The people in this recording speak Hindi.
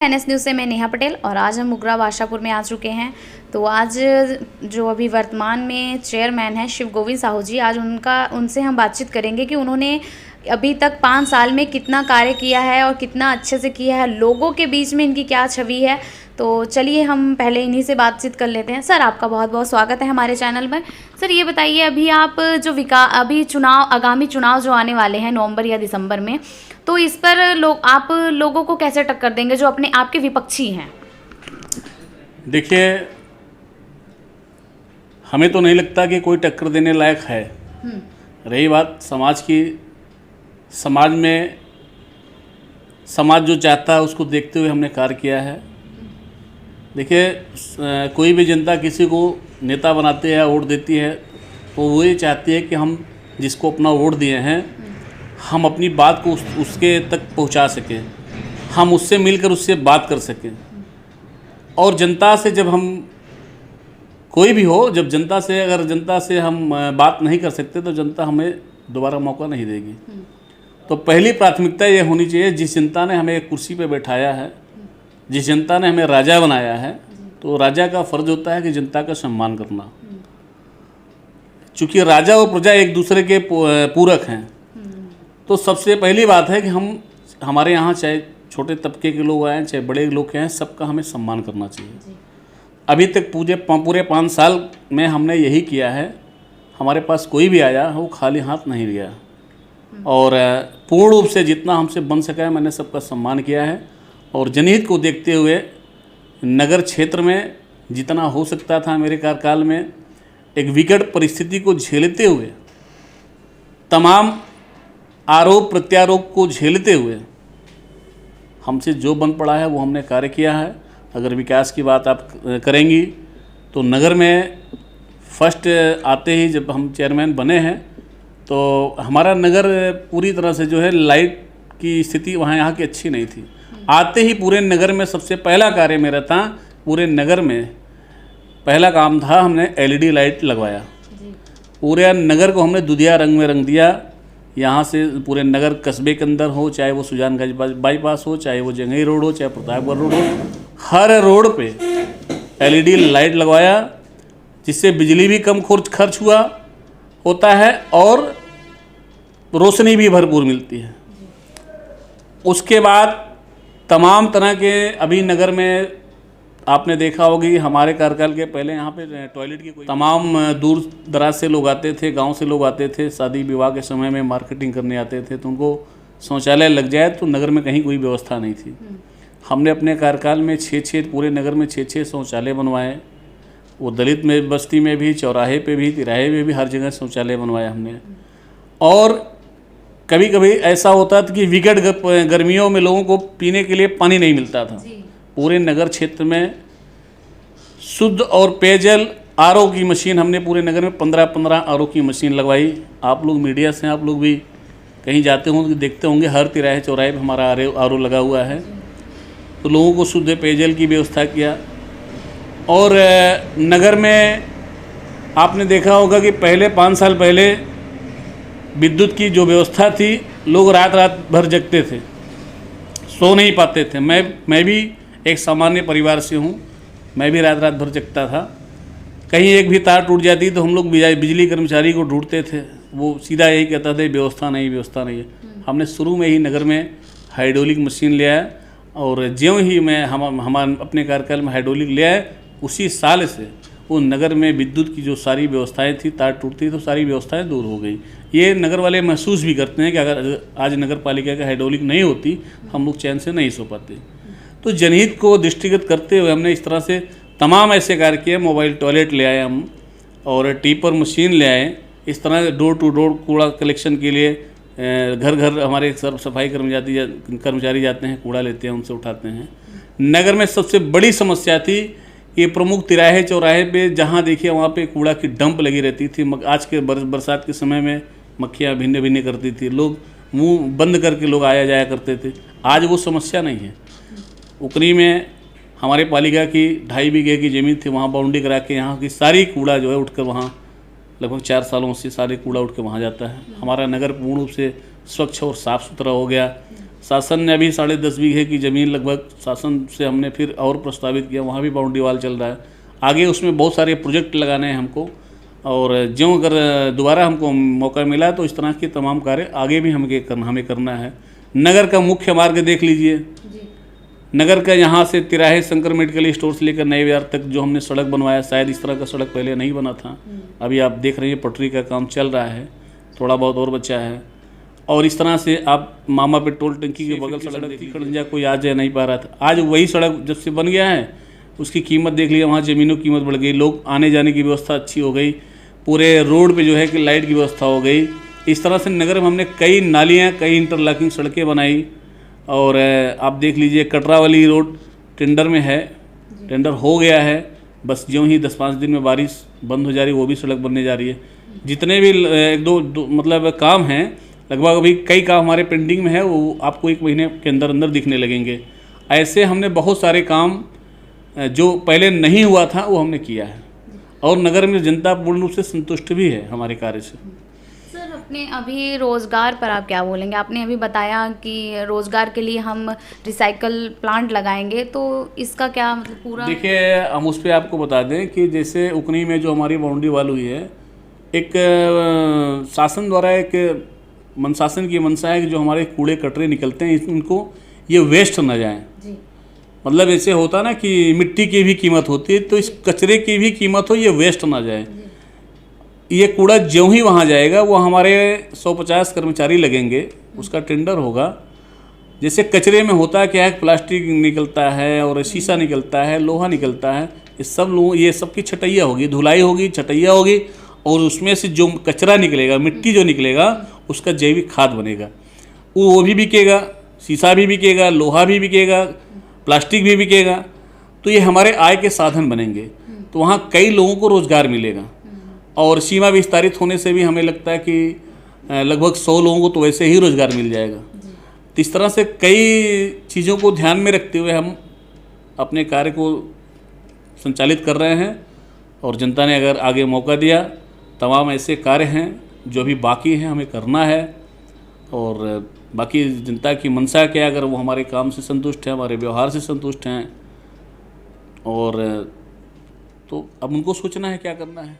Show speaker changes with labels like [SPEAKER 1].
[SPEAKER 1] एनएस न्यूज़ से मैं नेहा पटेल और आज हम मुगरा बादशाहपुर में आ चुके हैं। तो आज जो अभी वर्तमान में चेयरमैन हैं शिव गोविंद साहू जी, आज उनसे हम बातचीत करेंगे कि उन्होंने अभी तक 5 साल में कितना कार्य किया है और कितना अच्छे से किया है, लोगों के बीच में इनकी क्या छवि है। तो चलिए हम पहले इन्हीं से बातचीत कर लेते हैं। सर, आपका बहुत बहुत स्वागत है हमारे चैनल में। सर, ये बताइए, अभी आप जो अभी आगामी चुनाव जो आने वाले हैं नवंबर या दिसंबर में, तो इस पर आप लोगों को कैसे टक्कर देंगे जो आपके विपक्षी हैं?
[SPEAKER 2] देखिए, हमें तो नहीं लगता कि कोई टक्कर देने लायक है। रही बात समाज की, समाज में समाज जो चाहता है उसको देखते हुए हमने कार्य किया है। देखिए, कोई भी जनता किसी को नेता बनाती है, वोट देती है, तो वो ये चाहती है कि हम जिसको अपना वोट दिए हैं हम अपनी बात को उसके तक पहुंचा सकें, हम उससे मिलकर उससे बात कर सकें। और जनता से जब हम कोई भी हो, जब अगर जनता से हम बात नहीं कर सकते तो जनता हमें दोबारा मौका नहीं देगी। तो पहली प्राथमिकता ये होनी चाहिए, जिस जनता ने हमें एक कुर्सी पे बैठाया है, जिस जनता ने हमें राजा बनाया है, तो राजा का फ़र्ज होता है कि जनता का सम्मान करना। चूँकि राजा और प्रजा एक दूसरे के पूरक हैं, तो सबसे पहली बात है कि हमारे यहाँ चाहे छोटे तबके के लोग आएँ चाहे बड़े लोग आएँ, सबका हमें सम्मान करना चाहिए। अभी तक पूरे 5 साल में हमने यही किया है। हमारे पास कोई भी आया वो खाली हाथ नहीं गया, और पूर्ण रूप से जितना हमसे बन सका है मैंने सबका सम्मान किया है। और जनहित को देखते हुए नगर क्षेत्र में जितना हो सकता था मेरे कार्यकाल में, एक विकट परिस्थिति को झेलते हुए, तमाम आरोप प्रत्यारोप को झेलते हुए हमसे जो बन पड़ा है वो हमने कार्य किया है। अगर विकास की बात आप करेंगी तो नगर में फर्स्ट आते ही जब हम चेयरमैन बने हैं तो हमारा नगर पूरी तरह से जो है लाइट की स्थिति यहाँ की अच्छी नहीं थी। आते ही पूरे नगर में सबसे पहला कार्य मेरा था, पूरे नगर में पहला काम था हमने एलईडी लाइट लगवाया। पूरे नगर को हमने दुधिया रंग में रंग दिया। यहाँ से पूरे नगर कस्बे के अंदर हो, चाहे वो सुजानगंज बाईपास हो, चाहे वो जंगई रोड हो, चाहे प्रतापगढ़ रोड हो, हर रोड पे एलईडी लाइट लगवाया, जिससे बिजली भी कम खर्च होता है और रोशनी भी भरपूर मिलती है। उसके बाद तमाम तरह के अभी नगर में आपने देखा होगा कि हमारे कार्यकाल के पहले यहाँ पे टॉयलेट की तमाम दूर दराज से लोग आते थे, गांव से लोग आते थे, शादी विवाह के समय में मार्केटिंग करने आते थे, तो उनको शौचालय लग जाए तो नगर में कहीं कोई व्यवस्था नहीं थी। हमने अपने कार्यकाल में 6 पूरे नगर में 6 शौचालय बनवाए। वो दलित में बस्ती में भी, चौराहे पे भी, तिराहे में भी, हर जगह शौचालय बनवाया हमने। और कभी कभी ऐसा होता था कि विकट गर्मियों में लोगों को पीने के लिए पानी नहीं मिलता था। पूरे नगर क्षेत्र में शुद्ध और पेयजल आरओ की मशीन हमने पूरे नगर में 15 आरओ की मशीन लगवाई। आप लोग मीडिया से आप लोग भी कहीं जाते होंगे देखते होंगे, हर तिराहे चौराहे पर हमारा आरओ लगा हुआ है। तो लोगों को शुद्ध पेयजल की व्यवस्था किया। और नगर में आपने देखा होगा कि पहले 5 साल पहले विद्युत की जो व्यवस्था थी, लोग रात भर जगते थे, सो नहीं पाते थे। मैं भी एक सामान्य परिवार से हूँ, मैं भी रात भर जगता था। कहीं एक भी तार टूट जाती तो हम लोग बिजली कर्मचारी को ढूंढते थे, वो सीधा यही कहता था व्यवस्था नहीं है। हमने शुरू में ही नगर में हाइड्रोलिक मशीन ले आया, और ज्यों ही मैं हमारे अपने कार्यकाल में हाइड्रोलिक ले आए, उसी साल से वो नगर में विद्युत की जो सारी व्यवस्थाएं थी, तार टूटती तो सारी व्यवस्थाएं दूर हो गई। ये नगर वाले महसूस भी करते हैं कि अगर आज नगर पालिका का हाइड्रोलिक नहीं होती हम लोग चैन से नहीं सो पाते। तो जनहित को दृष्टिगत करते हुए हमने इस तरह से तमाम ऐसे कार्य किए। मोबाइल टॉयलेट ले आए हम, और टीपर मशीन ले आए। इस तरह डोर टू डोर कूड़ा कलेक्शन के लिए घर हमारे सफाई कर्मचारी जाते हैं, कूड़ा लेते हैं, उनसे उठाते हैं। नगर में सबसे बड़ी समस्या थी कि प्रमुख तिराहे चौराहे पे जहाँ देखिए वहाँ पे कूड़ा की डंप लगी रहती थी। आज के बरसात के समय में मक्खियाँ भिन्न करती थी, लोग मुंह बंद करके लोग आया जाया करते थे। आज वो समस्या नहीं है। उकनी में हमारे पालिका की 2.5 बीघे की ज़मीन थी, वहाँ बाउंड्री करा के यहाँ की सारी कूड़ा जो है उठकर वहाँ लगभग 4 सालों से सारे कूड़ा उठ के वहाँ जाता है। हमारा नगर पूर्ण रूप से स्वच्छ और साफ़ सुथरा हो गया। शासन ने अभी 10.5 बीघे की ज़मीन लगभग शासन से हमने फिर और प्रस्तावित किया, वहाँ भी बाउंड्री वाल चल रहा है। आगे उसमें बहुत सारे प्रोजेक्ट लगाने हैं हमको, और ज्यों अगर दोबारा हमको मौका मिला तो इस तरह के तमाम कार्य आगे भी हमें करना है। नगर का मुख्य मार्ग देख लीजिए, नगर का यहाँ से तिराहे शंकर मेडिकल स्टोर से लेकर नए बाजार तक जो हमने सड़क बनवाया, शायद इस तरह का सड़क पहले नहीं बना था। अभी आप देख रहे हैं पटरी का काम चल रहा है, थोड़ा बहुत और बचा है। और इस तरह से आप मामा पेट्रोल टंकी के बगल सड़क देखिए, खड़ंजा कोई आ जा नहीं पा रहा था, आज वही सड़क जब से बन गया है उसकी कीमत देख लीजिए, वहाँ ज़मीनों की कीमत बढ़ गई, लोग आने जाने की व्यवस्था अच्छी हो गई, पूरे रोड पे जो है कि लाइट की व्यवस्था हो गई। इस तरह से नगर में हमने कई नालियाँ, कई इंटरलॉकिंग सड़कें बनाई। और आप देख लीजिए कटरा वाली रोड टेंडर में है, टेंडर हो गया है, बस ज्यों ही 10-5 दिन में बारिश बंद हो जा रही है वो भी सड़क बनने जा रही है। जितने भी एक दो मतलब काम हैं, लगभग अभी कई काम हमारे पेंडिंग में है, वो आपको 1 महीने के अंदर अंदर दिखने लगेंगे। ऐसे हमने बहुत सारे काम जो पहले नहीं हुआ था वो हमने किया है, और नगर में जनता पूर्ण रूप से संतुष्ट भी है हमारे कार्य से।
[SPEAKER 1] सर, अपने अभी रोज़गार पर आप क्या बोलेंगे? आपने अभी बताया कि रोज़गार के लिए हम रिसाइकल प्लांट लगाएंगे, तो इसका क्या मतलब पूरा?
[SPEAKER 2] देखिए, हम उस पर आपको बता दें कि जैसे उकनी में जो हमारी बाउंड्री वाल हुई है, एक शासन द्वारा एक शासन की मंशा है कि जो हमारे कूड़े कचरे निकलते हैं इनको ये वेस्ट न जाएं।
[SPEAKER 1] जी।
[SPEAKER 2] मतलब ऐसे होता ना कि मिट्टी की भी कीमत होती है, तो इस कचरे की भी कीमत हो, ये वेस्ट ना जाए। ये कूड़ा ज्यों ही वहाँ जाएगा, वो हमारे 150 कर्मचारी लगेंगे, उसका टेंडर होगा। जैसे कचरे में होता है क्या है, प्लास्टिक निकलता है और शीशा निकलता है, लोहा निकलता है, ये सब की छटैया होगी, धुलाई होगी, छटैया होगी, और उसमें से जो कचरा निकलेगा, मिट्टी जो निकलेगा, उसका जैविक खाद बनेगा। वो भी बिकेगा, शीशा भी बिकेगा, लोहा भी बिकेगा, प्लास्टिक भी बिकेगा, तो ये हमारे आय के साधन बनेंगे। तो वहाँ कई लोगों को रोज़गार मिलेगा, और सीमा विस्तारित होने से भी हमें लगता है कि लगभग 100 लोगों को तो वैसे ही रोज़गार मिल जाएगा। तो इस तरह से कई चीज़ों को ध्यान में रखते हुए हम अपने कार्य को संचालित कर रहे हैं, और जनता ने अगर आगे मौका दिया, तमाम ऐसे कार्य हैं जो अभी बाकी हैं हमें करना है। और बाकी जनता की मंशा क्या है, अगर वो हमारे काम से संतुष्ट हैं, हमारे व्यवहार से संतुष्ट हैं, और तो अब उनको सोचना है क्या करना है।